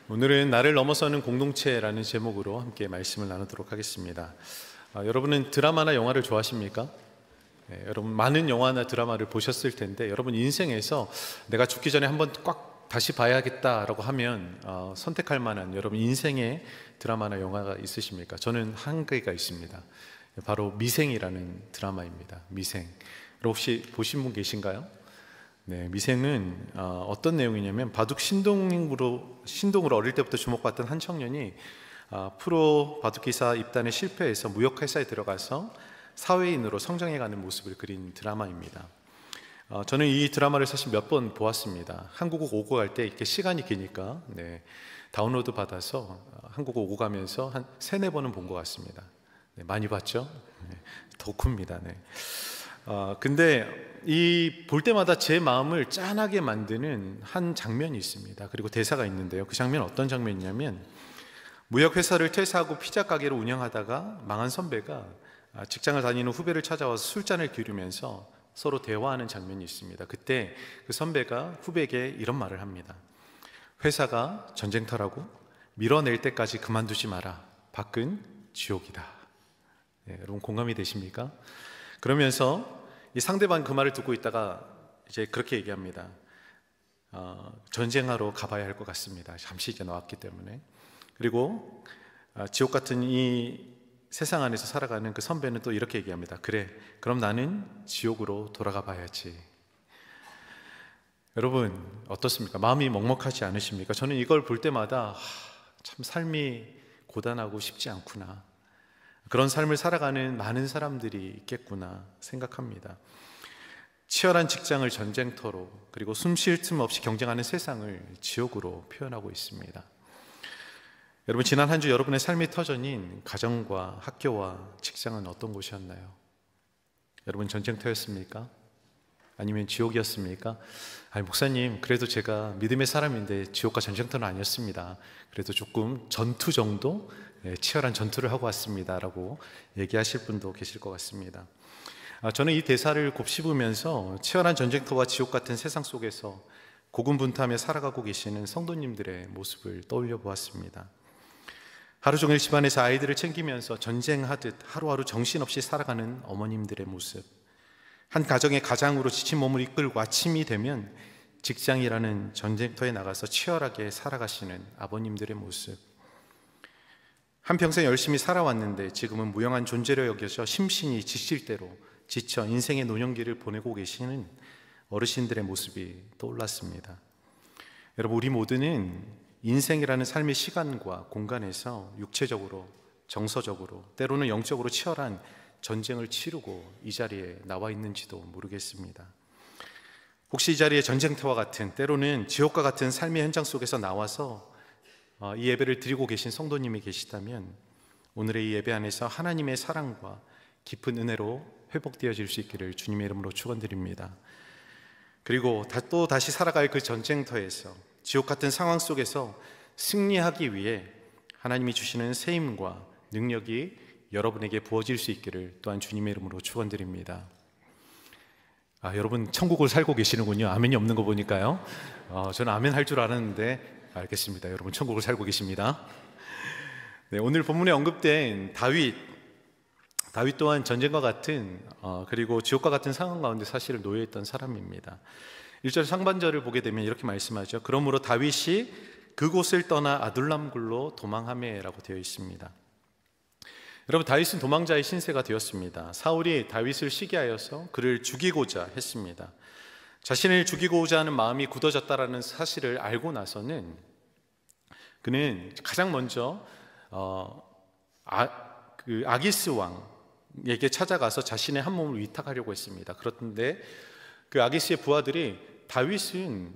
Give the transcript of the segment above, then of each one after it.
오늘은 나를 넘어서는 공동체라는 제목으로 함께 말씀을 나누도록 하겠습니다. 여러분은 드라마나 영화를 좋아하십니까? 여러분 많은 영화나 드라마를 보셨을 텐데 여러분 인생에서 내가 죽기 전에 한번 꽉 다시 봐야겠다라고 하면 선택할 만한 여러분 인생의 드라마나 영화가 있으십니까? 저는 한 개가 있습니다. 바로 미생이라는 드라마입니다. 미생. 여러분 혹시 보신 분 계신가요? 네, 미생은 어떤 내용이냐면 바둑 신동으로 어릴 때부터 주목받던 한 청년이 프로 바둑기사 입단에 실패해서 무역회사에 들어가서 사회인으로 성장해가는 모습을 그린 드라마입니다. 저는 이 드라마를 사실 몇 번 보았습니다. 한국어 오고 갈 때 이렇게 시간이 기니까 다운로드 받아서 한국어 오고 가면서 한 3-4번은 본 것 같습니다. 많이 봤죠? 덕후입니다. 근데 이 볼 때마다 제 마음을 짠하게 만드는 한 장면이 있습니다. 그리고 대사가 있는데요. 그 장면은 어떤 장면이냐면 무역회사를 퇴사하고 피자 가게를 운영하다가 망한 선배가 직장을 다니는 후배를 찾아와서 술잔을 기울이면서 서로 대화하는 장면이 있습니다. 그때 그 선배가 후배에게 이런 말을 합니다. 회사가 전쟁터라고 밀어낼 때까지 그만두지 마라. 밖은 지옥이다. 여러분 공감이 되십니까? 그러면서 이 상대방 그 말을 듣고 있다가 이제 그렇게 얘기합니다. 전쟁하러 가봐야 할 것 같습니다. 잠시 이제 나왔기 때문에. 그리고 지옥 같은 이 세상 안에서 살아가는 그 선배는 또 이렇게 얘기합니다. 그래, 그럼 나는 지옥으로 돌아가 봐야지. 여러분 어떻습니까? 마음이 먹먹하지 않으십니까? 저는 이걸 볼 때마다 참 삶이 고단하고 쉽지 않구나, 그런 삶을 살아가는 많은 사람들이 있겠구나 생각합니다. 치열한 직장을 전쟁터로, 그리고 숨 쉴 틈 없이 경쟁하는 세상을 지옥으로 표현하고 있습니다. 여러분 지난 한 주 여러분의 삶의 터전인 가정과 학교와 직장은 어떤 곳이었나요? 여러분 전쟁터였습니까? 아니면 지옥이었습니까? 아니 목사님, 그래도 제가 믿음의 사람인데 지옥과 전쟁터는 아니었습니다. 그래도 조금 전투 정도, 치열한 전투를 하고 왔습니다 라고 얘기하실 분도 계실 것 같습니다. 저는 이 대사를 곱씹으면서 치열한 전쟁터와 지옥 같은 세상 속에서 고군분투하며 살아가고 계시는 성도님들의 모습을 떠올려 보았습니다. 하루 종일 집안에서 아이들을 챙기면서 전쟁하듯 하루하루 정신없이 살아가는 어머님들의 모습, 한 가정의 가장으로 지친 몸을 이끌고 아침이 되면 직장이라는 전쟁터에 나가서 치열하게 살아가시는 아버님들의 모습, 한평생 열심히 살아왔는데 지금은 무용한 존재로 여겨져 심신이 지칠 대로 지쳐 인생의 노년기를 보내고 계시는 어르신들의 모습이 떠올랐습니다. 여러분 우리 모두는 인생이라는 삶의 시간과 공간에서 육체적으로, 정서적으로, 때로는 영적으로 치열한 전쟁을 치르고 이 자리에 나와 있는지도 모르겠습니다. 혹시 이 자리에 전쟁터와 같은, 때로는 지옥과 같은 삶의 현장 속에서 나와서 이 예배를 드리고 계신 성도님이 계시다면 오늘의 이 예배 안에서 하나님의 사랑과 깊은 은혜로 회복되어질 수 있기를 주님의 이름으로 축원드립니다. 그리고 또 다시 살아갈 그 전쟁터에서, 지옥 같은 상황 속에서 승리하기 위해 하나님이 주시는 세임과 능력이 여러분에게 부어질 수 있기를 또한 주님의 이름으로 축원드립니다. 여러분 천국을 살고 계시는군요. 아멘이 없는 거 보니까요. 저는 아멘 할 줄 알았는데 알겠습니다. 여러분 천국을 살고 계십니다. 오늘 본문에 언급된 다윗 또한 전쟁과 같은 그리고 지옥과 같은 상황 가운데 사실 놓여있던 사람입니다. 1절 상반절을 보게 되면 이렇게 말씀하죠. 그러므로 다윗이 그곳을 떠나 아둘람 굴로 도망하매 라고 되어 있습니다. 여러분 다윗은 도망자의 신세가 되었습니다. 사울이 다윗을 시기하여서 그를 죽이고자 했습니다. 자신을 죽이고자 하는 마음이 굳어졌다는 사실을 알고 나서는 그는 가장 먼저 아기스 왕에게 찾아가서 자신의 한 몸을 위탁하려고 했습니다. 그런데 그 아기스의 부하들이 다윗은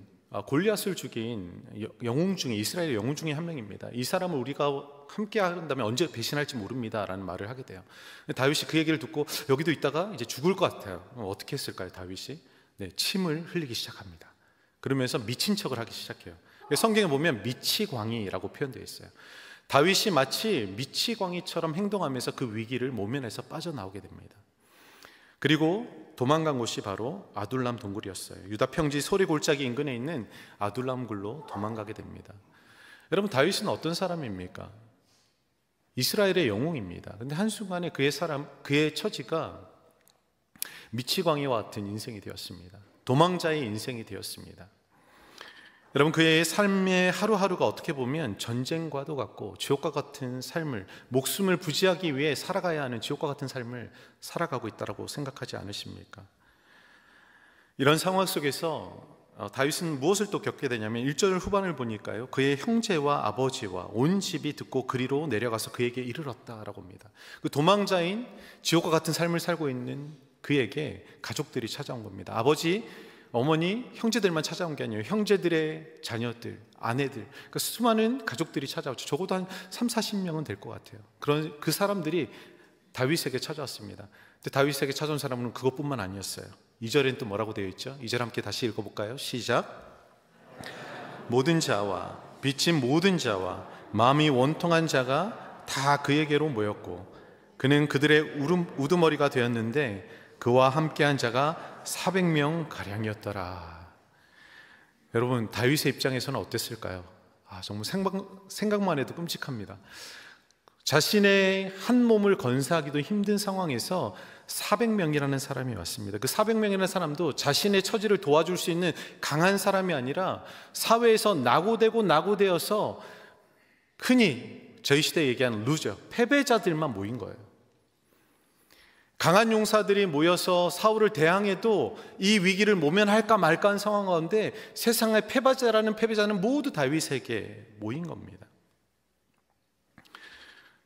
골리앗을 죽인 영웅 중에, 이스라엘의 영웅 중에 한 명입니다. 이 사람을 우리가 함께 한다면 언제 배신할지 모릅니다 라는 말을 하게 돼요. 다윗이 그 얘기를 듣고 여기도 있다가 이제 죽을 것 같아요. 어떻게 했을까요? 다윗이 침을 흘리기 시작합니다. 그러면서 미친 척을 하기 시작해요. 성경에 보면 미치광이라고 표현되어 있어요. 다윗이 마치 미치광이처럼 행동하면서 그 위기를 모면해서 빠져나오게 됩니다. 그리고 도망간 곳이 바로 아둘람 동굴이었어요. 유다 평지 소리 골짜기 인근에 있는 아둘람 굴로 도망가게 됩니다. 여러분, 다윗은 어떤 사람입니까? 이스라엘의 영웅입니다. 근데 한순간에 그의 처지가 미치광이와 같은 인생이 되었습니다. 도망자의 인생이 되었습니다. 여러분, 그의 삶의 하루하루가 어떻게 보면 전쟁과도 같고 지옥과 같은 삶을, 목숨을 부지하기 위해 살아가야 하는 지옥과 같은 삶을 살아가고 있다고 생각하지 않으십니까? 이런 상황 속에서 다윗은 무엇을 또 겪게 되냐면 1절 후반을 보니까요, 그의 형제와 아버지와 온 집이 듣고 그리로 내려가서 그에게 이르렀다라고 합니다. 그 도망자인 지옥과 같은 삶을 살고 있는 그에게 가족들이 찾아온 겁니다. 아버지, 어머니, 형제들만 찾아온 게 아니에요. 형제들의 자녀들, 아내들, 그 수많은 가족들이 찾아왔죠. 적어도 한 30-40명은 될 것 같아요. 그런 그 사람들이 다윗에게 찾아왔습니다. 근데 다윗에게 찾아온 사람은 그것뿐만 아니었어요. 2절엔 또 뭐라고 되어 있죠? 2절 함께 다시 읽어볼까요? 시작. 모든 자와 빚진 모든 자와 마음이 원통한 자가 다 그에게로 모였고 그는 그들의 우두머리가 되었는데 그와 함께한 자가 400명 가량이었더라. 여러분, 다윗의 입장에서는 어땠을까요? 정말 생각만 해도 끔찍합니다. 자신의 한 몸을 건사하기도 힘든 상황에서 400명이라는 사람이 왔습니다. 그 400명이라는 사람도 자신의 처지를 도와줄 수 있는 강한 사람이 아니라 사회에서 낙오되어서 흔히 저희 시대에 얘기하는 루저, 패배자들만 모인 거예요. 강한 용사들이 모여서 사울을 대항해도 이 위기를 모면할까 말까 한 상황 가운데 세상의 패배자는 모두 다윗에게 모인 겁니다.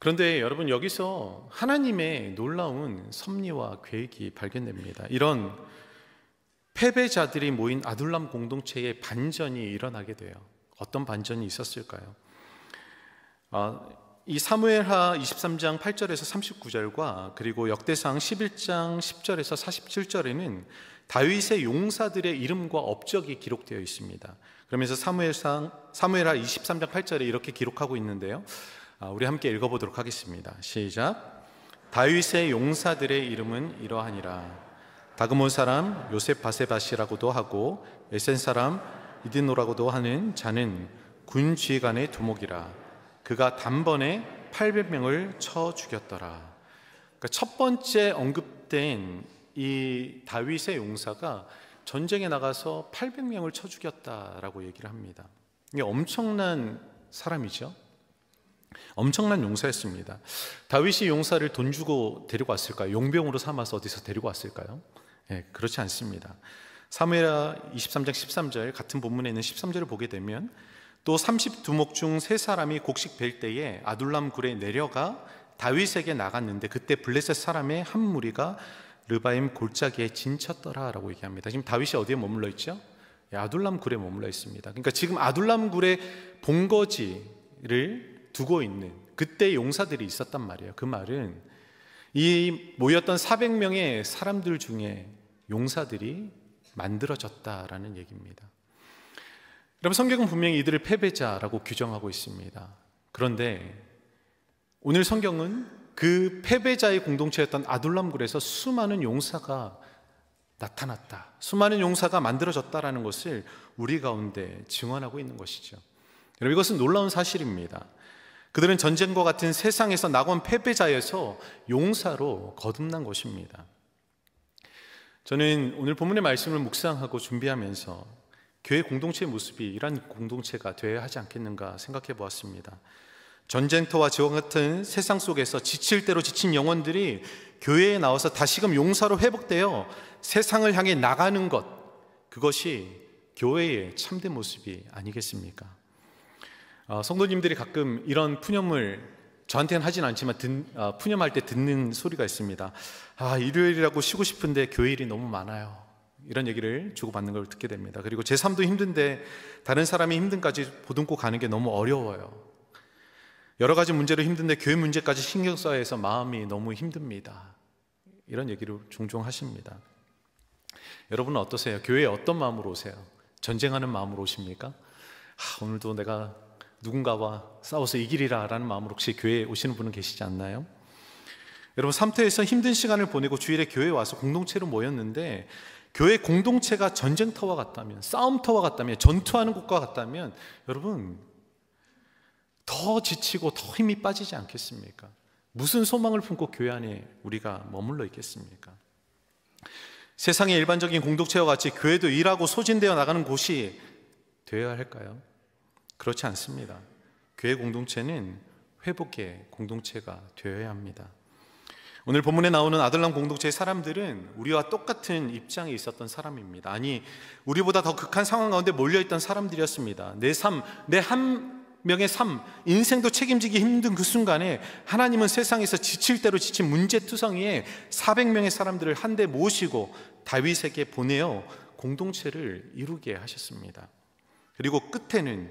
그런데 여러분, 여기서 하나님의 놀라운 섭리와 계획이 발견됩니다. 이런 패배자들이 모인 아둘람 공동체의 반전이 일어나게 돼요. 어떤 반전이 있었을까요? 이 사무엘하 23장 8절에서 39절과 그리고 역대상 11장 10절에서 47절에는 다윗의 용사들의 이름과 업적이 기록되어 있습니다. 그러면서 사무엘하 23장 8절에 이렇게 기록하고 있는데요, 우리 함께 읽어보도록 하겠습니다. 시작. 다윗의 용사들의 이름은 이러하니라. 다그몬 사람 요셉 바세바시라고도 하고 에센 사람 이드노라고도 하는 자는 군 지휘관의 두목이라. 그가 단번에 800명을 쳐 죽였더라. 그러니까 첫 번째 언급된 이 다윗의 용사가 전쟁에 나가서 800명을 쳐 죽였다라고 얘기를 합니다. 이게 엄청난 사람이죠. 엄청난 용사였습니다. 다윗이 용사를 돈 주고 데리고 왔을까요? 용병으로 삼아서 어디서 데리고 왔을까요? 그렇지 않습니다. 사무엘하 23장 13절 같은 본문에 있는 13절을 보게 되면 또 30두목 중 3사람이 곡식 벨 때에 아둘람 굴에 내려가 다윗에게 나갔는데 그때 블레셋 사람의 한 무리가 르바임 골짜기에 진쳤더라 라고 얘기합니다. 지금 다윗이 어디에 머물러 있죠? 아둘람 굴에 머물러 있습니다. 그러니까 지금 아둘람 굴의 본거지를 두고 있는 그때 용사들이 있었단 말이에요. 그 말은 이 모였던 400명의 사람들 중에 용사들이 만들어졌다라는 얘기입니다. 여러분, 성경은 분명히 이들을 패배자라고 규정하고 있습니다. 그런데 오늘 성경은 그 패배자의 공동체였던 아둘람굴에서 수많은 용사가 나타났다, 수많은 용사가 만들어졌다라는 것을 우리 가운데 증언하고 있는 것이죠. 여러분, 이것은 놀라운 사실입니다. 그들은 전쟁과 같은 세상에서 낙원 패배자에서 용사로 거듭난 것입니다. 저는 오늘 본문의 말씀을 묵상하고 준비하면서 교회 공동체의 모습이 이러한 공동체가 되어야 하지 않겠는가 생각해 보았습니다. 전쟁터와 지옥 같은 세상 속에서 지칠 대로 지친 영혼들이 교회에 나와서 다시금 용사로 회복되어 세상을 향해 나가는 것, 그것이 교회의 참된 모습이 아니겠습니까? 성도님들이 가끔 이런 푸념을 저한테는 하진 않지만 푸념할 때 듣는 소리가 있습니다. 일요일이라고 쉬고 싶은데 교회일이 너무 많아요. 이런 얘기를 주고받는 걸 듣게 됩니다. 그리고 제 삶도 힘든데 다른 사람이 힘든까지 보듬고 가는 게 너무 어려워요. 여러 가지 문제로 힘든데 교회 문제까지 신경 써야 해서 마음이 너무 힘듭니다. 이런 얘기를 종종 하십니다. 여러분은 어떠세요? 교회에 어떤 마음으로 오세요? 전쟁하는 마음으로 오십니까? 오늘도 내가 누군가와 싸워서 이기리라 라는 마음으로 혹시 교회에 오시는 분은 계시지 않나요? 여러분, 삼터에서 힘든 시간을 보내고 주일에 교회에 와서 공동체로 모였는데 교회 공동체가 전쟁터와 같다면, 싸움터와 같다면, 전투하는 곳과 같다면 여러분, 더 지치고 더 힘이 빠지지 않겠습니까? 무슨 소망을 품고 교회 안에 우리가 머물러 있겠습니까? 세상의 일반적인 공동체와 같이 교회도 일하고 소진되어 나가는 곳이 되어야 할까요? 그렇지 않습니다. 교회 공동체는 회복의 공동체가 되어야 합니다. 오늘 본문에 나오는 아들람 공동체의 사람들은 우리와 똑같은 입장에 있었던 사람입니다. 아니, 우리보다 더 극한 상황 가운데 몰려있던 사람들이었습니다. 내 삶, 내 한 명의 삶, 인생도 책임지기 힘든 그 순간에 하나님은 세상에서 지칠 대로 지친 문제투성이에 400명의 사람들을 한데 모시고 다윗에게 보내어 공동체를 이루게 하셨습니다. 그리고 끝에는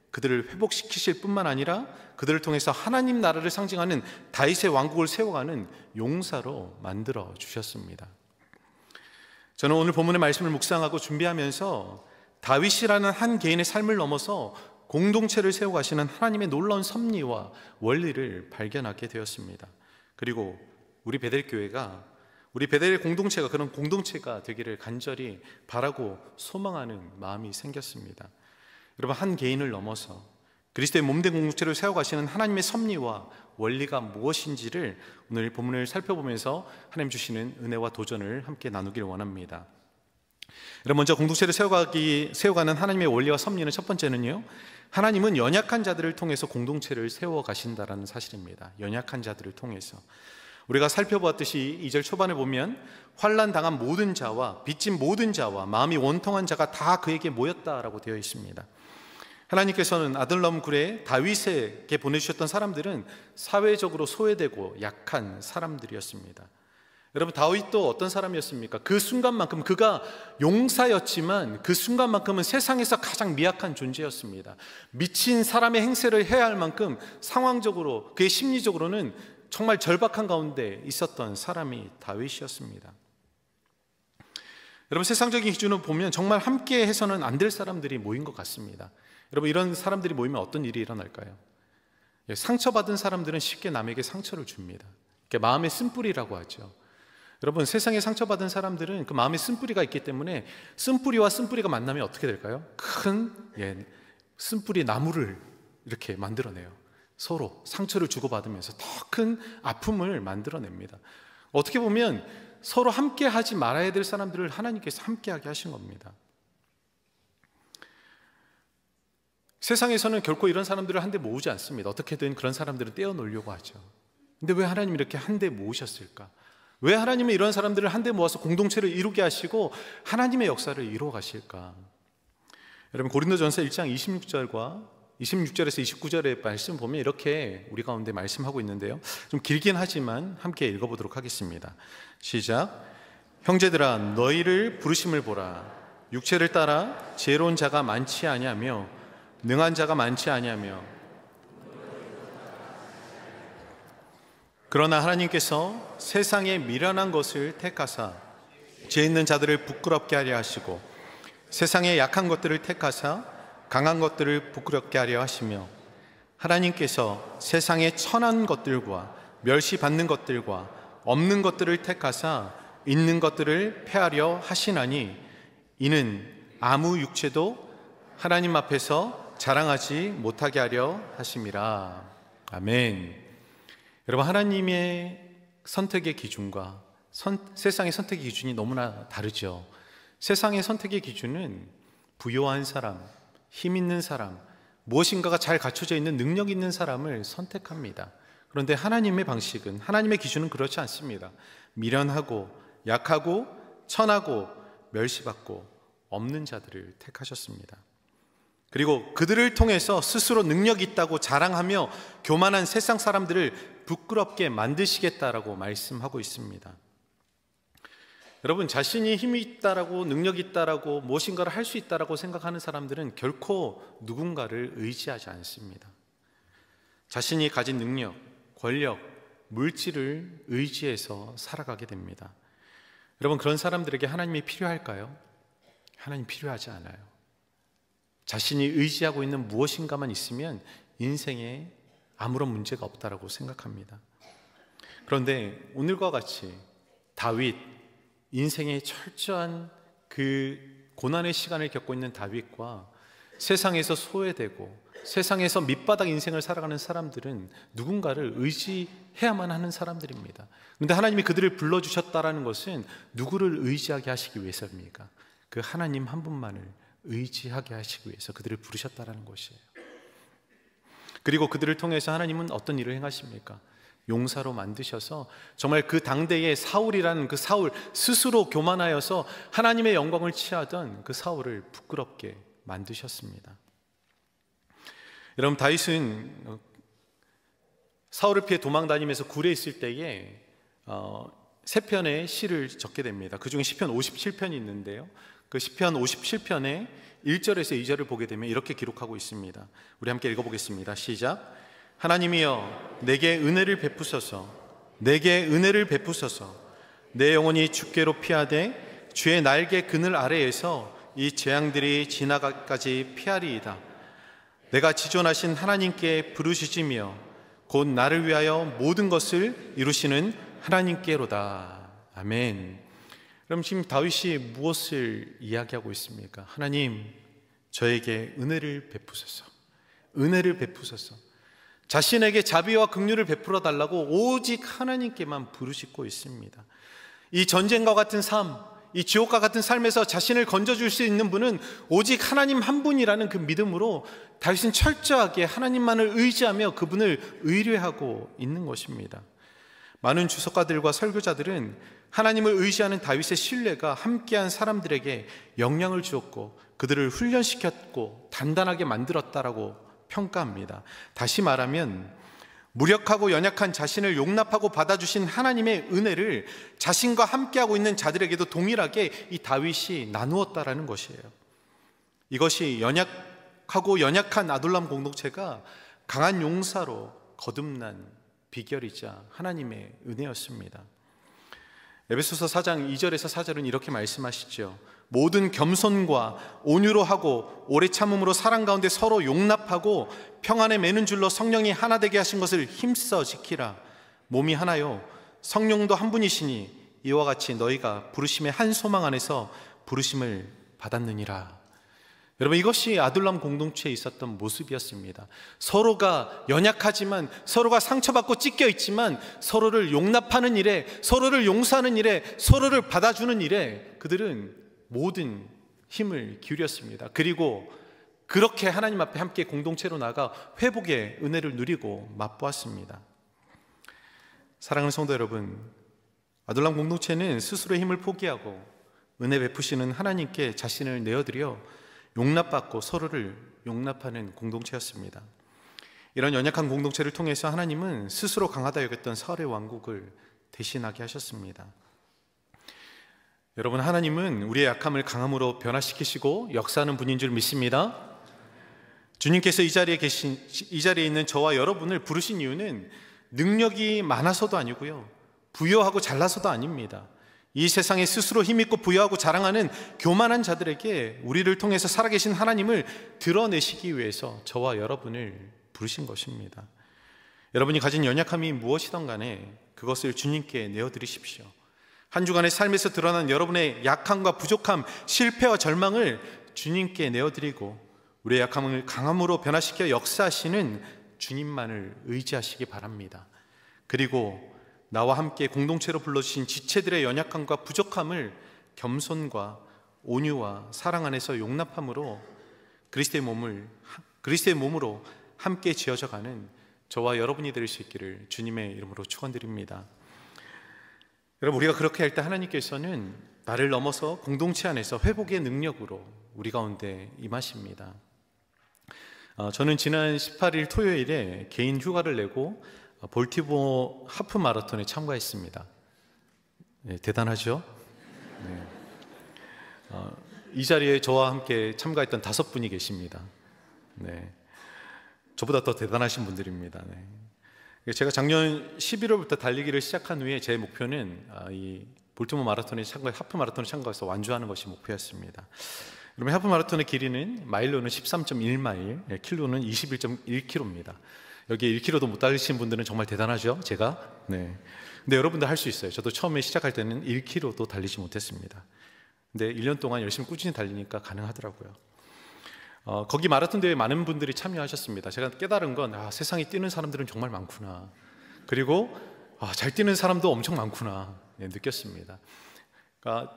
그들을 회복시키실 뿐만 아니라 그들을 통해서 하나님 나라를 상징하는 다윗의 왕국을 세워가는 용사로 만들어 주셨습니다. 저는 오늘 본문의 말씀을 묵상하고 준비하면서 다윗이라는 한 개인의 삶을 넘어서 공동체를 세워가시는 하나님의 놀라운 섭리와 원리를 발견하게 되었습니다. 그리고 우리 베델교회가, 우리 베델 공동체가 그런 공동체가 되기를 간절히 바라고 소망하는 마음이 생겼습니다. 여러분, 한 개인을 넘어서 그리스도의 몸된 공동체를 세워가시는 하나님의 섭리와 원리가 무엇인지를 오늘 본문을 살펴보면서 하나님 주시는 은혜와 도전을 함께 나누길 원합니다. 여러분, 먼저 공동체를 세워가는 하나님의 원리와 섭리는 첫 번째는요, 하나님은 연약한 자들을 통해서 공동체를 세워가신다라는 사실입니다. 연약한 자들을 통해서. 우리가 살펴보았듯이 2절 초반에 보면 환난 당한 모든 자와 빚진 모든 자와 마음이 원통한 자가 다 그에게 모였다라고 되어 있습니다. 하나님께서는 아들람 굴에 다윗에게 보내주셨던 사람들은 사회적으로 소외되고 약한 사람들이었습니다. 여러분, 다윗도 어떤 사람이었습니까? 그 순간만큼 그가 용사였지만 그 순간만큼은 세상에서 가장 미약한 존재였습니다. 미친 사람의 행세를 해야 할 만큼 상황적으로, 그의 심리적으로는 정말 절박한 가운데 있었던 사람이 다윗이었습니다. 여러분, 세상적인 기준으로 보면 정말 함께 해서는 안 될 사람들이 모인 것 같습니다. 여러분, 이런 사람들이 모이면 어떤 일이 일어날까요? 상처받은 사람들은 쉽게 남에게 상처를 줍니다. 마음의 쓴뿌리라고 하죠. 여러분, 세상에 상처받은 사람들은 그 마음에 쓴뿌리가 있기 때문에 쓴뿌리와 쓴뿌리가 만나면 어떻게 될까요? 큰 쓴뿌리 나무를 이렇게 만들어내요. 서로 상처를 주고받으면서 더 큰 아픔을 만들어냅니다. 어떻게 보면 서로 함께 하지 말아야 될 사람들을 하나님께서 함께하게 하신 겁니다. 세상에서는 결코 이런 사람들을 한데 모으지 않습니다. 어떻게든 그런 사람들을 떼어놓으려고 하죠. 근데 왜 하나님이 이렇게 한데 모으셨을까? 왜 하나님은 이런 사람들을 한데 모아서 공동체를 이루게 하시고 하나님의 역사를 이루어 가실까? 여러분, 고린도전서 1장 26절에서 29절의 말씀 보면 이렇게 우리 가운데 말씀하고 있는데요, 좀 길긴 하지만 함께 읽어보도록 하겠습니다. 시작. 형제들아, 너희를 부르심을 보라. 육체를 따라 지혜로운 자가 많지 아니하며 능한 자가 많지 아니하며, 그러나 하나님께서 세상의 미련한 것을 택하사 죄 있는 자들을 부끄럽게 하려 하시고 세상의 약한 것들을 택하사 강한 것들을 부끄럽게 하려 하시며, 하나님께서 세상의 천한 것들과 멸시받는 것들과 없는 것들을 택하사 있는 것들을 폐하려 하시나니, 이는 아무 육체도 하나님 앞에서 자랑하지 못하게 하려 하심이라. 아멘. 여러분, 하나님의 선택의 기준과 세상의 선택의 기준이 너무나 다르죠. 세상의 선택의 기준은 부유한 사람, 힘 있는 사람, 무엇인가가 잘 갖춰져 있는 능력 있는 사람을 선택합니다. 그런데 하나님의 방식은, 하나님의 기준은 그렇지 않습니다. 미련하고 약하고 천하고 멸시받고 없는 자들을 택하셨습니다. 그리고 그들을 통해서 스스로 능력 있다고 자랑하며 교만한 세상 사람들을 부끄럽게 만드시겠다라고 말씀하고 있습니다. 여러분, 자신이 힘이 있다라고, 능력이 있다라고, 무엇인가를 할 수 있다라고 생각하는 사람들은 결코 누군가를 의지하지 않습니다. 자신이 가진 능력, 권력, 물질을 의지해서 살아가게 됩니다. 여러분, 그런 사람들에게 하나님이 필요할까요? 하나님 필요하지 않아요. 자신이 의지하고 있는 무엇인가만 있으면 인생에 아무런 문제가 없다라고 생각합니다. 그런데 오늘과 같이 다윗, 인생의 철저한 그 고난의 시간을 겪고 있는 다윗과 세상에서 소외되고 세상에서 밑바닥 인생을 살아가는 사람들은 누군가를 의지해야만 하는 사람들입니다. 그런데 하나님이 그들을 불러주셨다라는 것은 누구를 의지하게 하시기 위해서입니까? 그 하나님 한 분만을 의지하게 하시기 위해서 그들을 부르셨다라는 것이에요. 그리고 그들을 통해서 하나님은 어떤 일을 행하십니까? 용사로 만드셔서 정말 그 당대의 사울이라는 그 사울 스스로 교만하여서 하나님의 영광을 취하던 그 사울을 부끄럽게 만드셨습니다. 여러분, 다윗은 사울을 피해 도망다니면서 굴에 있을 때에 세 편의 시를 적게 됩니다. 그 중에 시편 57편이 있는데요, 그 시편 57편의 1절에서 2절을 보게 되면 이렇게 기록하고 있습니다. 우리 함께 읽어보겠습니다. 시작. 하나님이여 내게 은혜를 베푸소서, 내게 은혜를 베푸소서. 내 영혼이 주께로 피하되 주의 날개 그늘 아래에서 이 재앙들이 지나가까지 피하리이다. 내가 지존하신 하나님께 부르짖으며 곧 나를 위하여 모든 것을 이루시는 하나님께로다. 아멘. 그럼 지금 다윗이 무엇을 이야기하고 있습니까? 하나님, 저에게 은혜를 베푸소서, 은혜를 베푸소서. 자신에게 자비와 긍휼을 베풀어 달라고 오직 하나님께만 부르짖고 있습니다. 이 전쟁과 같은 삶, 이 지옥과 같은 삶에서 자신을 건져줄 수 있는 분은 오직 하나님 한 분이라는 그 믿음으로 다윗은 철저하게 하나님만을 의지하며 그분을 의뢰하고 있는 것입니다. 많은 주석가들과 설교자들은 하나님을 의지하는 다윗의 신뢰가 함께한 사람들에게 영향을 주었고 그들을 훈련시켰고 단단하게 만들었다라고 평가합니다. 다시 말하면 무력하고 연약한 자신을 용납하고 받아주신 하나님의 은혜를 자신과 함께하고 있는 자들에게도 동일하게 이 다윗이 나누었다라는 것이에요. 이것이 연약하고 연약한 아둘람 공동체가 강한 용사로 거듭난 비결이자 하나님의 은혜였습니다. 에베소서 4장 2절에서 4절은 이렇게 말씀하시죠. 모든 겸손과 온유로 하고 오래 참음으로 사랑 가운데 서로 용납하고 평안에 매는 줄로 성령이 하나 되게 하신 것을 힘써 지키라. 몸이 하나요 성령도 한 분이시니 이와 같이 너희가 부르심의 한 소망 안에서 부르심을 받았느니라. 여러분, 이것이 아둘람 공동체에 있었던 모습이었습니다. 서로가 연약하지만, 서로가 상처받고 찢겨 있지만 서로를 용납하는 일에, 서로를 용서하는 일에, 서로를 받아주는 일에 그들은 모든 힘을 기울였습니다. 그리고 그렇게 하나님 앞에 함께 공동체로 나가 회복의 은혜를 누리고 맛보았습니다. 사랑하는 성도 여러분, 아둘람 공동체는 스스로의 힘을 포기하고 은혜 베푸시는 하나님께 자신을 내어드려 용납받고 서로를 용납하는 공동체였습니다. 이런 연약한 공동체를 통해서 하나님은 스스로 강하다 여겼던 사울의 왕국을 대신하게 하셨습니다. 여러분, 하나님은 우리의 약함을 강함으로 변화시키시고 역사하는 분인 줄 믿습니다. 주님께서 이 자리에 있는 저와 여러분을 부르신 이유는 능력이 많아서도 아니고요, 부여하고 잘나서도 아닙니다. 이 세상에 스스로 힘있고 부여하고 자랑하는 교만한 자들에게 우리를 통해서 살아계신 하나님을 드러내시기 위해서 저와 여러분을 부르신 것입니다. 여러분이 가진 연약함이 무엇이든 간에 그것을 주님께 내어드리십시오. 한 주간의 삶에서 드러난 여러분의 약함과 부족함, 실패와 절망을 주님께 내어드리고 우리의 약함을 강함으로 변화시켜 역사하시는 주님만을 의지하시기 바랍니다. 그리고 나와 함께 공동체로 불러주신 지체들의 연약함과 부족함을 겸손과 온유와 사랑 안에서 용납함으로 그리스도의 몸으로 함께 지어져가는 저와 여러분이 될 수 있기를 주님의 이름으로 축원드립니다. 여러분, 우리가 그렇게 할 때 하나님께서는 나를 넘어서 공동체 안에서 회복의 능력으로 우리 가운데 임하십니다. 저는 지난 18일 토요일에 개인 휴가를 내고 볼티모어 하프 마라톤에 참가했습니다. 네, 대단하죠? 네. 이 자리에 저와 함께 참가했던 5분이 계십니다. 네. 저보다 더 대단하신 분들입니다. 네. 제가 작년 11월부터 달리기를 시작한 후에 제 목표는 이 볼티모어 마라톤에 하프 마라톤에 참가해서 완주하는 것이 목표였습니다. 그러면 하프 마라톤의 길이는 마일로는 13.1마일, 킬로는 21.1km입니다. 여기 1km도 못 달리신 분들은 정말 대단하죠, 제가? 네. 근데 여러분도 할 수 있어요. 저도 처음에 시작할 때는 1km도 달리지 못했습니다. 근데 1년 동안 열심히 꾸준히 달리니까 가능하더라고요. 거기 마라톤 대회에 많은 분들이 참여하셨습니다. 제가 깨달은 건 세상에 뛰는 사람들은 정말 많구나. 그리고 잘 뛰는 사람도 엄청 많구나 느꼈습니다.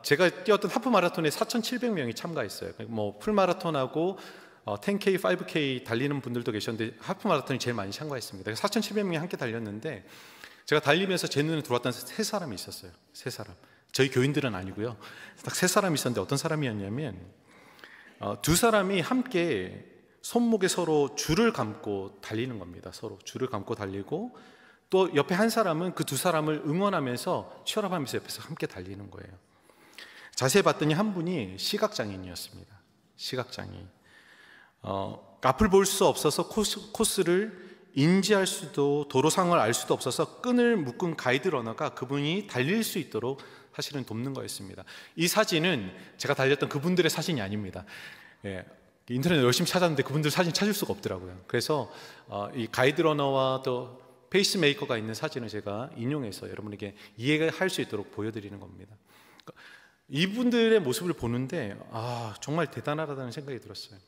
제가 뛰었던 하프 마라톤에 4,700명이 참가했어요. 뭐 풀마라톤하고 10K, 5K 달리는 분들도 계셨는데 하프 마라톤이 제일 많이 참가했습니다. 4,700명이 함께 달렸는데 제가 달리면서 제 눈에 들어왔던 세 사람이 있었어요. 세 사람. 저희 교인들은 아니고요. 딱 세 사람이 있었는데 어떤 사람이었냐면 두 사람이 함께 손목에 서로 줄을 감고 달리는 겁니다. 서로 줄을 감고 달리고 또 옆에 한 사람은 그 두 사람을 응원하면서 치열하면서 옆에서 함께 달리는 거예요. 자세히 봤더니 한 분이 시각장애인이었습니다. 시각장애인. 앞을 볼 수 없어서 코스를 인지할 수도 도로 상황을 알 수도 없어서 끈을 묶은 가이드 러너가 그분이 달릴 수 있도록 사실은 돕는 거였습니다. 이 사진은 제가 달렸던 그분들의 사진이 아닙니다. 인터넷에 열심히 찾았는데 그분들 사진 찾을 수가 없더라고요. 그래서 이 가이드 러너와 또 페이스메이커가 있는 사진을 제가 인용해서 여러분에게 이해할 수 있도록 보여드리는 겁니다. 이분들의 모습을 보는데 정말 대단하다는 생각이 들었어요.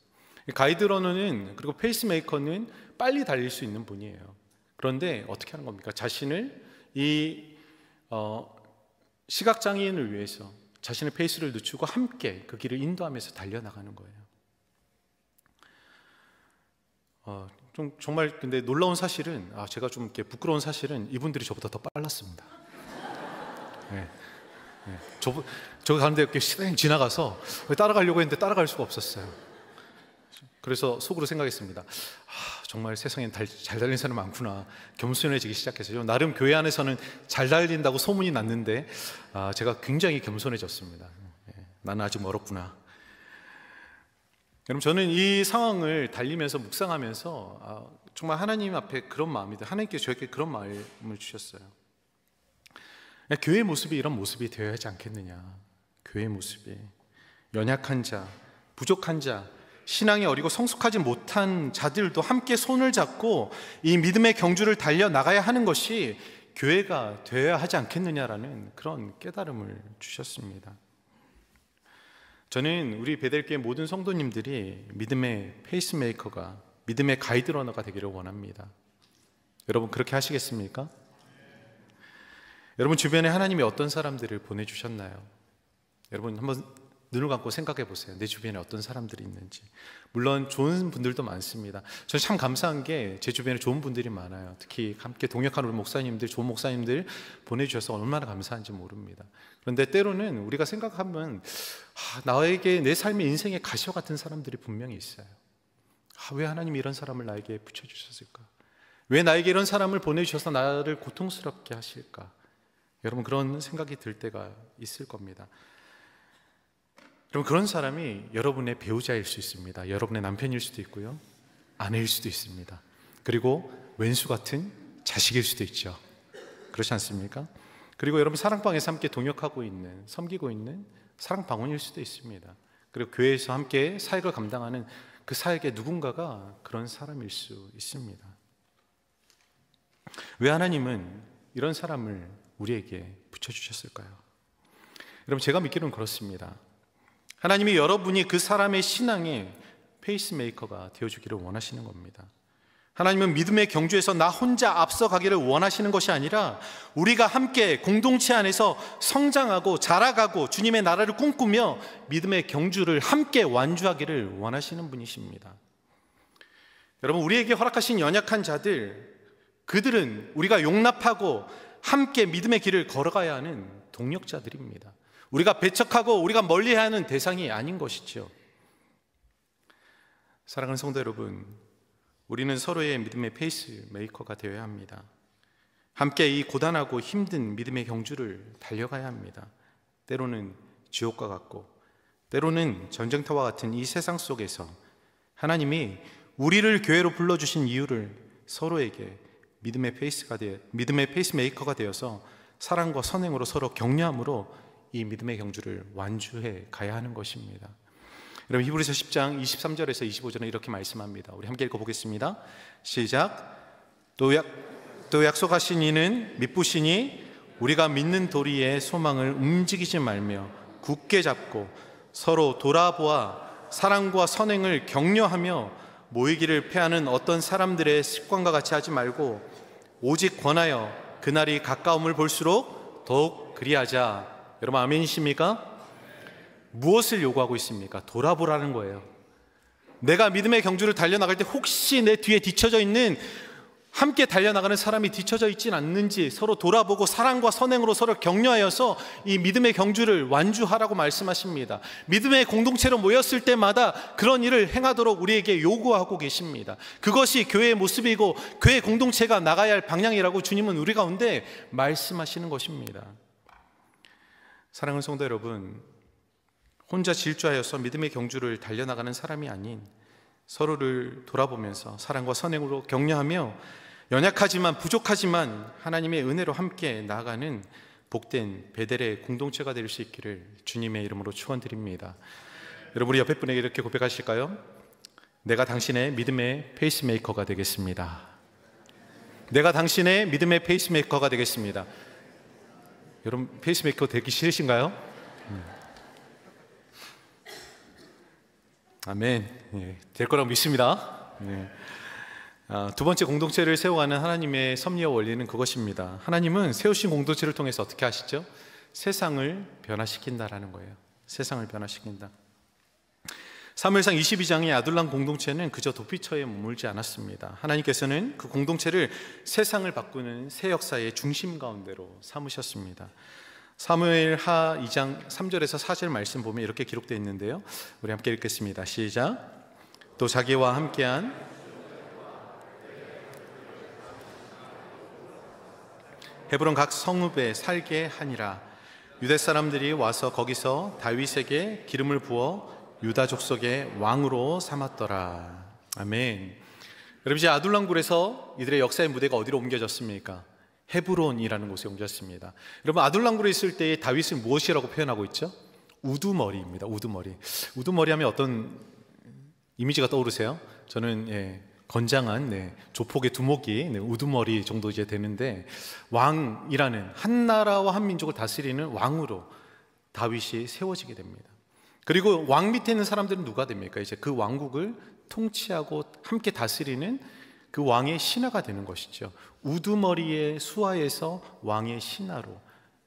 가이드 러너는 그리고 페이스메이커는 빨리 달릴 수 있는 분이에요. 그런데 어떻게 하는 겁니까? 자신을 이 시각장애인을 위해서 자신의 페이스를 늦추고 함께 그 길을 인도하면서 달려나가는 거예요. 정말 근데 놀라운 사실은 제가 좀 이렇게 부끄러운 사실은 이분들이 저보다 더 빨랐습니다. 저 가는데 이렇게 시간이 지나가서 따라가려고 했는데 따라갈 수가 없었어요. 그래서 속으로 생각했습니다. 정말 세상엔 잘 달리는 사람 많구나. 겸손해지기 시작했어요. 나름 교회 안에서는 잘 달린다고 소문이 났는데 제가 굉장히 겸손해졌습니다. 나는 아직 멀었구나. 여러분, 저는 이 상황을 달리면서 묵상하면서 정말 하나님 앞에 그런 마음이 하나님께서 저에게 그런 마음을 주셨어요. 교회의 모습이 이런 모습이 되어야 하지 않겠느냐. 교회의 모습이 연약한 자, 부족한 자, 신앙이 어리고 성숙하지 못한 자들도 함께 손을 잡고 이 믿음의 경주를 달려나가야 하는 것이 교회가 되어야 하지 않겠느냐라는 그런 깨달음을 주셨습니다. 저는 우리 베델교회 모든 성도님들이 믿음의 페이스메이커가, 믿음의 가이드러너가 되기를 원합니다. 여러분 그렇게 하시겠습니까? 여러분 주변에 하나님이 어떤 사람들을 보내주셨나요? 여러분 한번 눈을 감고 생각해 보세요. 내 주변에 어떤 사람들이 있는지. 물론 좋은 분들도 많습니다. 저는 참 감사한 게 제 주변에 좋은 분들이 많아요. 특히 함께 동역하는 우리 목사님들, 좋은 목사님들 보내주셔서 얼마나 감사한지 모릅니다. 그런데 때로는 우리가 생각하면 나에게 내 삶의 인생의 가시와 같은 사람들이 분명히 있어요. 왜 하나님이 이런 사람을 나에게 붙여주셨을까? 왜 나에게 이런 사람을 보내주셔서 나를 고통스럽게 하실까? 여러분 그런 생각이 들 때가 있을 겁니다. 여러분 그런 사람이 여러분의 배우자일 수 있습니다. 여러분의 남편일 수도 있고요, 아내일 수도 있습니다. 그리고 왼수 같은 자식일 수도 있죠. 그렇지 않습니까? 그리고 여러분 사랑방에서 함께 동역하고 있는, 섬기고 있는 사랑방원일 수도 있습니다. 그리고 교회에서 함께 사역을 감당하는 그 사역의 누군가가 그런 사람일 수 있습니다. 왜 하나님은 이런 사람을 우리에게 붙여주셨을까요? 여러분 제가 믿기로는 그렇습니다. 하나님이 여러분이 그 사람의 신앙의 페이스메이커가 되어주기를 원하시는 겁니다. 하나님은 믿음의 경주에서 나 혼자 앞서가기를 원하시는 것이 아니라 우리가 함께 공동체 안에서 성장하고 자라가고 주님의 나라를 꿈꾸며 믿음의 경주를 함께 완주하기를 원하시는 분이십니다. 여러분 우리에게 허락하신 연약한 자들, 그들은 우리가 용납하고 함께 믿음의 길을 걸어가야 하는 동력자들입니다. 우리가 배척하고 우리가 멀리해야 하는 대상이 아닌 것이죠. 사랑하는 성도 여러분, 우리는 서로의 믿음의 페이스메이커가 되어야 합니다. 함께 이 고단하고 힘든 믿음의 경주를 달려가야 합니다. 때로는 지옥과 같고 때로는 전쟁터와 같은 이 세상 속에서 하나님이 우리를 교회로 불러주신 이유를 서로에게 믿음의 페이스메이커가 되어서 사랑과 선행으로 서로 격려함으로 이 믿음의 경주를 완주해 가야 하는 것입니다. 여러분 히브리서 10장 23절에서 25절은 이렇게 말씀합니다. 우리 함께 읽어보겠습니다. 시작. 또 약속하신 이는 미쁘시니 우리가 믿는 도리의 소망을 움직이지 말며 굳게 잡고 서로 돌아보아 사랑과 선행을 격려하며 모이기를 패하는 어떤 사람들의 습관과 같이 하지 말고 오직 권하여 그날이 가까움을 볼수록 더욱 그리하자. 여러분 아멘이십니까? 무엇을 요구하고 있습니까? 돌아보라는 거예요. 내가 믿음의 경주를 달려나갈 때 혹시 내 뒤에 뒤처져 있는, 함께 달려나가는 사람이 뒤처져 있진 않는지 서로 돌아보고 사랑과 선행으로 서로 격려하여서 이 믿음의 경주를 완주하라고 말씀하십니다. 믿음의 공동체로 모였을 때마다 그런 일을 행하도록 우리에게 요구하고 계십니다. 그것이 교회의 모습이고 교회 공동체가 나가야 할 방향이라고 주님은 우리 가운데 말씀하시는 것입니다. 사랑하는 성도 여러분, 혼자 질주하여서 믿음의 경주를 달려나가는 사람이 아닌 서로를 돌아보면서 사랑과 선행으로 격려하며 연약하지만 부족하지만 하나님의 은혜로 함께 나아가는 복된 베델의 공동체가 될 수 있기를 주님의 이름으로 축원드립니다. 여러분, 우리 옆에 분에게 이렇게 고백하실까요? 내가 당신의 믿음의 페이스메이커가 되겠습니다. 내가 당신의 믿음의 페이스메이커가 되겠습니다. 여러분, 페이스메이커 되기 싫으신가요? 아멘. 될 거라고 믿습니다. 두 번째 공동체를 세워가는 하나님의 섭리와 원리는 그것입니다. 하나님은 세우신 공동체를 통해서 어떻게 하시죠? 세상을 변화시킨다라는 거예요. 세상을 변화시킨다. 사무엘상 22장의 아둘람 공동체는 그저 도피처에 머물지 않았습니다. 하나님께서는 그 공동체를 세상을 바꾸는 새 역사의 중심 가운데로 삼으셨습니다. 사무엘하 2장 3절에서 4절 말씀 보면 이렇게 기록되어 있는데요, 우리 함께 읽겠습니다. 시작. 또 자기와 함께한 헤브론 각 성읍에 살게 하니라. 유대 사람들이 와서 거기서 다윗에게 기름을 부어 유다 족속의 왕으로 삼았더라. 아멘. 여러분, 이제 아둘람굴에서 이들의 역사의 무대가 어디로 옮겨졌습니까? 헤브론이라는 곳에 옮겼습니다. 여러분, 아둘람굴에 있을 때 다윗은 무엇이라고 표현하고 있죠? 우두머리입니다. 우두머리. 우두머리 하면 어떤 이미지가 떠오르세요? 저는 건장한 조폭의 두목이 우두머리 정도 이제 되는데, 왕이라는 한 나라와 한 민족을 다스리는 왕으로 다윗이 세워지게 됩니다. 그리고 왕 밑에 있는 사람들은 누가 됩니까? 이제 그 왕국을 통치하고 함께 다스리는 그 왕의 신하가 되는 것이죠. 우두머리의 수하에서 왕의 신하로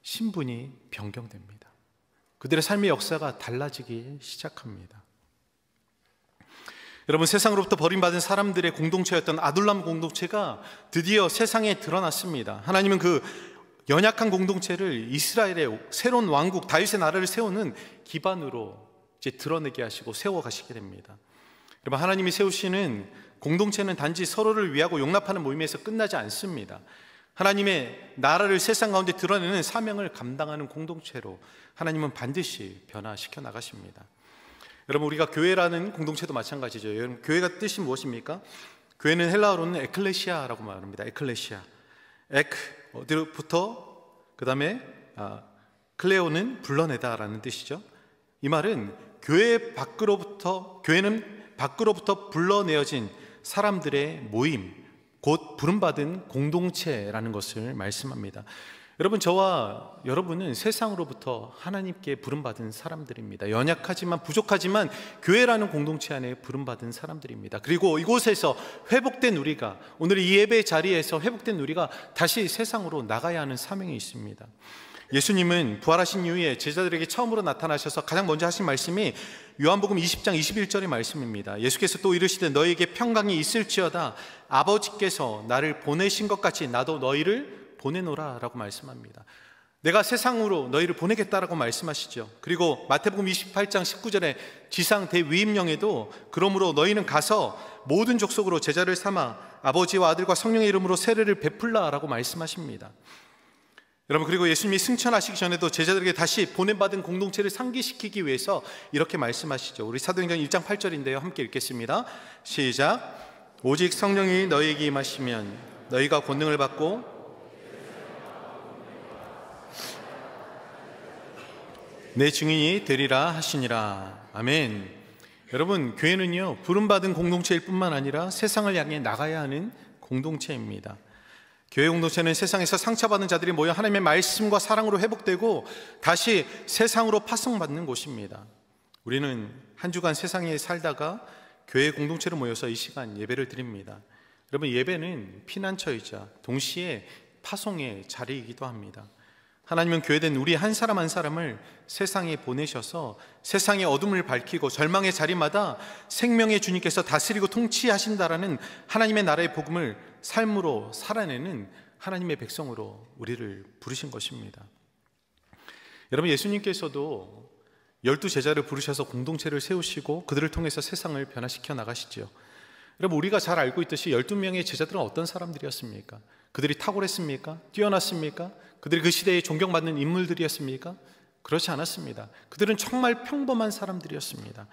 신분이 변경됩니다. 그들의 삶의 역사가 달라지기 시작합니다. 여러분, 세상으로부터 버림받은 사람들의 공동체였던 아둘람 공동체가 드디어 세상에 드러났습니다. 하나님은 그 연약한 공동체를 이스라엘의 새로운 왕국 다윗의 나라를 세우는 기반으로 이제 드러내게 하시고 세워가시게 됩니다. 여러분, 하나님이 세우시는 공동체는 단지 서로를 위하고 용납하는 모임에서 끝나지 않습니다. 하나님의 나라를 세상 가운데 드러내는 사명을 감당하는 공동체로 하나님은 반드시 변화시켜 나가십니다. 여러분, 우리가 교회라는 공동체도 마찬가지죠. 여러분, 교회가 뜻이 무엇입니까? 교회는 헬라어로는 에클레시아라고 말합니다. 에클레시아. 어디로부터, 그 다음에 클레오는 불러내다라는 뜻이죠. 이 말은 교회는 밖으로부터 불러내어진 사람들의 모임, 곧 부름받은 공동체라는 것을 말씀합니다. 여러분, 저와 여러분은 세상으로부터 하나님께 부름받은 사람들입니다. 연약하지만 부족하지만 교회라는 공동체 안에 부름받은 사람들입니다. 그리고 이곳에서 회복된 우리가, 오늘 이 예배 자리에서 회복된 우리가 다시 세상으로 나가야 하는 사명이 있습니다. 예수님은 부활하신 이후에 제자들에게 처음으로 나타나셔서 가장 먼저 하신 말씀이 요한복음 20장 21절의 말씀입니다. 예수께서 또 이르시되 너희에게 평강이 있을지어다. 아버지께서 나를 보내신 것 같이 나도 너희를 보내노라 라고 말씀합니다. 내가 세상으로 너희를 보내겠다라고 말씀하시죠. 그리고 마태복음 28장 19절에 지상 대위임령에도 그러므로 너희는 가서 모든 족속으로 제자를 삼아 아버지와 아들과 성령의 이름으로 세례를 베풀라 라고 말씀하십니다. 여러분, 그리고 예수님이 승천하시기 전에도 제자들에게 다시 보냄받은 공동체를 상기시키기 위해서 이렇게 말씀하시죠. 우리 사도행전 1장 8절인데요, 함께 읽겠습니다. 시작. 오직 성령이 너희에게 임하시면 너희가 권능을 받고 내 증인이 되리라 하시니라. 아멘. 여러분, 교회는요, 부름받은 공동체일 뿐만 아니라 세상을 향해 나가야 하는 공동체입니다. 교회 공동체는 세상에서 상처받은 자들이 모여 하나님의 말씀과 사랑으로 회복되고 다시 세상으로 파송받는 곳입니다. 우리는 한 주간 세상에 살다가 교회 공동체로 모여서 이 시간 예배를 드립니다. 여러분, 예배는 피난처이자 동시에 파송의 자리이기도 합니다. 하나님은 교회된 우리 한 사람 한 사람을 세상에 보내셔서 세상의 어둠을 밝히고 절망의 자리마다 생명의 주님께서 다스리고 통치하신다라는 하나님의 나라의 복음을 삶으로 살아내는 하나님의 백성으로 우리를 부르신 것입니다. 여러분, 예수님께서도 12제자를 부르셔서 공동체를 세우시고 그들을 통해서 세상을 변화시켜 나가시죠. 여러분, 우리가 잘 알고 있듯이 12명의 제자들은 어떤 사람들이었습니까? 그들이 탁월했습니까? 뛰어났습니까? 그들이 그 시대에 존경받는 인물들이었습니까? 그렇지 않았습니다. 그들은 정말 평범한 사람들이었습니다.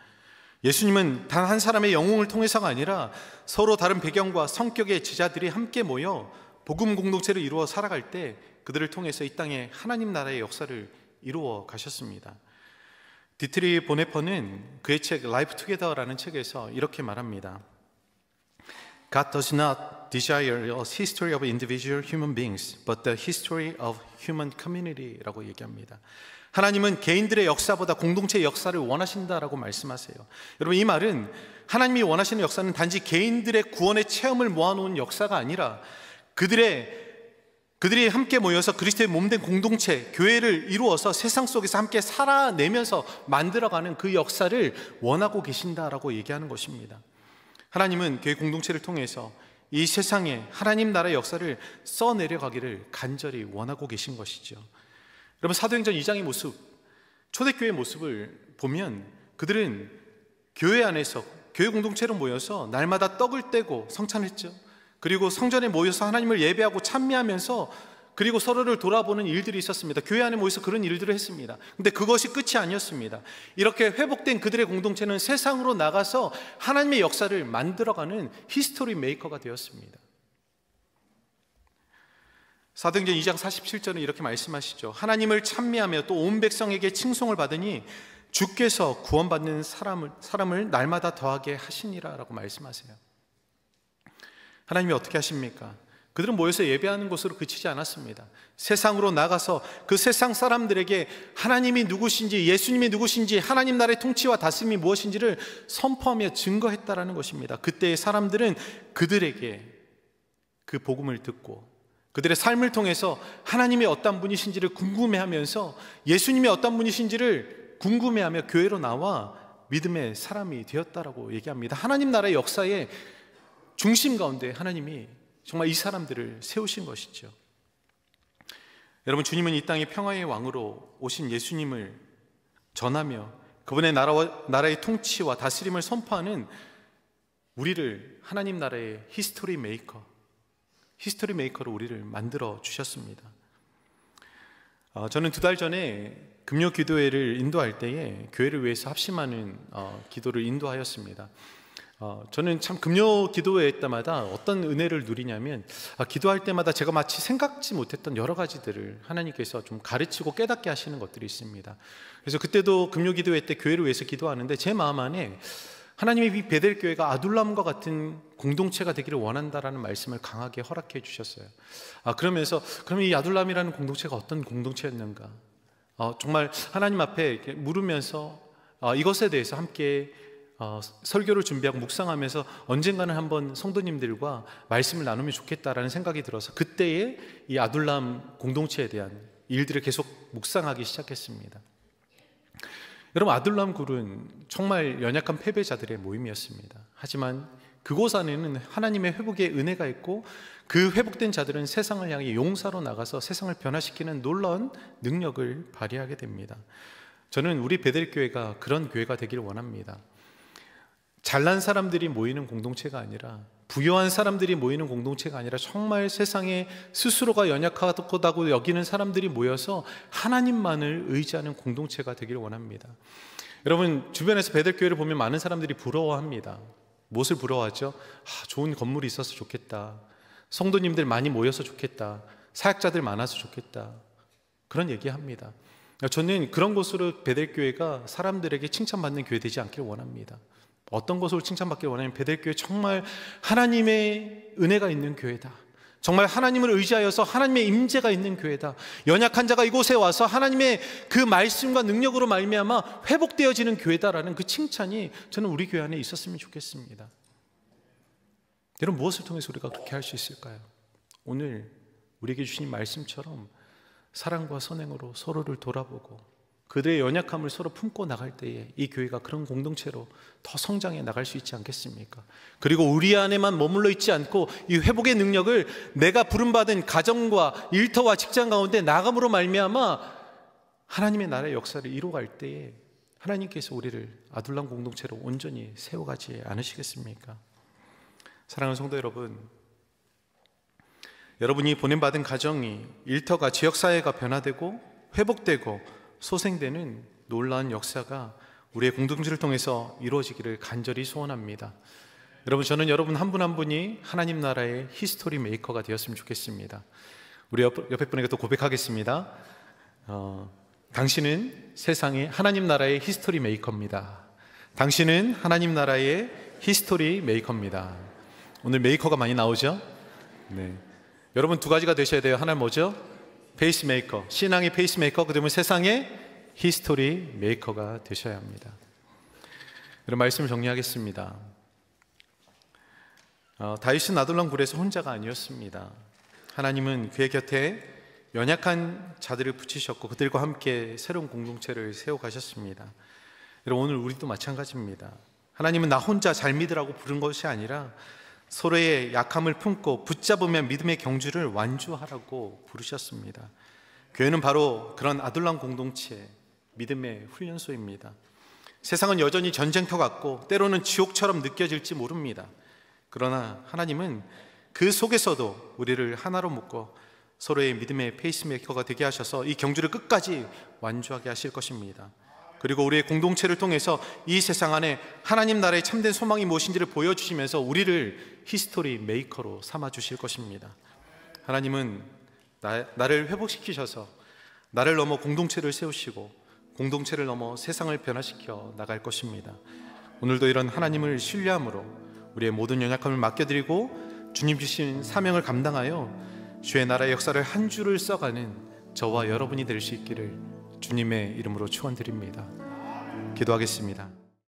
예수님은 단 한 사람의 영웅을 통해서가 아니라 서로 다른 배경과 성격의 제자들이 함께 모여 복음 공동체를 이루어 살아갈 때 그들을 통해서 이 땅에 하나님 나라의 역사를 이루어 가셨습니다. 디트리 보네퍼는 그의 책 Life Together라는 책에서 이렇게 말합니다. God does not desire a history of individual human beings, but the history of human community라고 얘기합니다. 하나님은 개인들의 역사보다 공동체의 역사를 원하신다라고 말씀하세요. 여러분, 이 말은 하나님이 원하시는 역사는 단지 개인들의 구원의 체험을 모아놓은 역사가 아니라 그들이 함께 모여서 그리스도의 몸된 공동체, 교회를 이루어서 세상 속에서 함께 살아내면서 만들어가는 그 역사를 원하고 계신다라고 얘기하는 것입니다. 하나님은 교회 공동체를 통해서 이 세상에 하나님 나라의 역사를 써내려가기를 간절히 원하고 계신 것이죠. 여러분, 사도행전 2장의 모습, 초대교회의 모습을 보면 그들은 교회 안에서 교회 공동체로 모여서 날마다 떡을 떼고 성찬했죠. 그리고 성전에 모여서 하나님을 예배하고 찬미하면서 그리고 서로를 돌아보는 일들이 있었습니다. 교회 안에 모여서 그런 일들을 했습니다. 근데 그것이 끝이 아니었습니다. 이렇게 회복된 그들의 공동체는 세상으로 나가서 하나님의 역사를 만들어가는 히스토리 메이커가 되었습니다. 사도행전 2장 47절은 이렇게 말씀하시죠. 하나님을 찬미하며 또 온 백성에게 칭송을 받으니 주께서 구원받는 사람을 날마다 더하게 하시니라 라고 말씀하세요. 하나님이 어떻게 하십니까? 그들은 모여서 예배하는 곳으로 그치지 않았습니다. 세상으로 나가서 그 세상 사람들에게 하나님이 누구신지, 예수님이 누구신지, 하나님 나라의 통치와 다스림이 무엇인지를 선포하며 증거했다라는 것입니다. 그때의 사람들은 그들에게 그 복음을 듣고 그들의 삶을 통해서 하나님이 어떤 분이신지를 궁금해하면서 예수님이 어떤 분이신지를 궁금해하며 교회로 나와 믿음의 사람이 되었다라고 얘기합니다. 하나님 나라의 역사의 중심 가운데 하나님이 정말 이 사람들을 세우신 것이죠. 여러분, 주님은 이 땅에 평화의 왕으로 오신 예수님을 전하며 그분의 나라의 통치와 다스림을 선포하는 우리를 하나님 나라의 히스토리 메이커로 우리를 만들어 주셨습니다. 저는 2달 전에 금요 기도회를 인도할 때에 교회를 위해서 합심하는 기도를 인도하였습니다. 저는 참 금요 기도회 때마다 어떤 은혜를 누리냐면 기도할 때마다 제가 마치 생각지 못했던 여러 가지들을 하나님께서 좀 가르치고 깨닫게 하시는 것들이 있습니다. 그래서 그때도 금요 기도회 때 교회를 위해서 기도하는데 제 마음 안에 하나님이 이 베델교회가 아둘람과 같은 공동체가 되기를 원한다라는 말씀을 강하게 허락해 주셨어요. 그러면서 그럼 이 아둘람이라는 공동체가 어떤 공동체였는가, 정말 하나님 앞에 이렇게 물으면서 이것에 대해서 함께 설교를 준비하고 묵상하면서 언젠가는 한번 성도님들과 말씀을 나누면 좋겠다라는 생각이 들어서 그때에 이 아둘람 공동체에 대한 일들을 계속 묵상하기 시작했습니다. 여러분, 아둘람 굴은 정말 연약한 패배자들의 모임이었습니다. 하지만 그곳 안에는 하나님의 회복의 은혜가 있고 그 회복된 자들은 세상을 향해 용사로 나가서 세상을 변화시키는 놀라운 능력을 발휘하게 됩니다. 저는 우리 베델교회가 그런 교회가 되기를 원합니다. 잘난 사람들이 모이는 공동체가 아니라, 부유한 사람들이 모이는 공동체가 아니라 정말 세상에 스스로가 연약하다고 여기는 사람들이 모여서 하나님만을 의지하는 공동체가 되기를 원합니다. 여러분, 주변에서 베델교회를 보면 많은 사람들이 부러워합니다. 무엇을 부러워하죠? 좋은 건물이 있어서 좋겠다, 성도님들 많이 모여서 좋겠다, 사역자들 많아서 좋겠다, 그런 얘기합니다. 저는 그런 곳으로 베델교회가 사람들에게 칭찬받는 교회 되지 않기를 원합니다. 어떤 것으로 칭찬받기를 원하냐면 베델교회 정말 하나님의 은혜가 있는 교회다, 정말 하나님을 의지하여서 하나님의 임재가 있는 교회다. 연약한 자가 이곳에 와서 하나님의 그 말씀과 능력으로 말미암아 회복되어지는 교회다라는 그 칭찬이 저는 우리 교회 안에 있었으면 좋겠습니다. 여러분, 무엇을 통해서 우리가 그렇게 할 수 있을까요? 오늘 우리에게 주신 말씀처럼 사랑과 선행으로 서로를 돌아보고 그들의 연약함을 서로 품고 나갈 때에 이 교회가 그런 공동체로 더 성장해 나갈 수 있지 않겠습니까? 그리고 우리 안에만 머물러 있지 않고 이 회복의 능력을 내가 부름받은 가정과 일터와 직장 가운데 나감으로 말미암아 하나님의 나라의 역사를 이루어갈 때에 하나님께서 우리를 아둘람 공동체로 온전히 세워가지 않으시겠습니까? 사랑하는 성도 여러분, 여러분이 보냄받은 가정이 일터가 지역사회가 변화되고 회복되고 소생되는 놀라운 역사가 우리의 공동체를 통해서 이루어지기를 간절히 소원합니다. 여러분, 저는 여러분 한 분 한 분이 하나님 나라의 히스토리 메이커가 되었으면 좋겠습니다. 우리 옆에 분에게 또 고백하겠습니다. 당신은 세상의 하나님 나라의 히스토리 메이커입니다. 당신은 하나님 나라의 히스토리 메이커입니다. 오늘 메이커가 많이 나오죠? 네. 여러분 두 가지가 되셔야 돼요. 하나는 뭐죠? 페이스메이커, 신앙의 페이스메이커, 그다음에 세상의 히스토리 메이커가 되셔야 합니다. 이런 말씀을 정리하겠습니다. 다윗은 아둘람 굴에서 혼자가 아니었습니다. 하나님은 그의 곁에 연약한 자들을 붙이셨고 그들과 함께 새로운 공동체를 세워가셨습니다. 여러분, 오늘 우리도 마찬가지입니다. 하나님은 나 혼자 잘 믿으라고 부른 것이 아니라 서로의 약함을 품고 붙잡으며 믿음의 경주를 완주하라고 부르셨습니다. 교회는 바로 그런 아둘람 공동체, 믿음의 훈련소입니다. 세상은 여전히 전쟁터 같고 때로는 지옥처럼 느껴질지 모릅니다. 그러나 하나님은 그 속에서도 우리를 하나로 묶어 서로의 믿음의 페이스메이커가 되게 하셔서 이 경주를 끝까지 완주하게 하실 것입니다. 그리고 우리의 공동체를 통해서 이 세상 안에 하나님 나라의 참된 소망이 무엇인지를 보여주시면서 우리를 히스토리 메이커로 삼아주실 것입니다. 하나님은 나를 회복시키셔서 나를 넘어 공동체를 세우시고 공동체를 넘어 세상을 변화시켜 나갈 것입니다. 오늘도 이런 하나님을 신뢰함으로 우리의 모든 연약함을 맡겨드리고 주님 주신 사명을 감당하여 주의 나라의 역사를 한 줄을 써가는 저와 여러분이 될 수 있기를 주님의 이름으로 축원드립니다. 기도하겠습니다.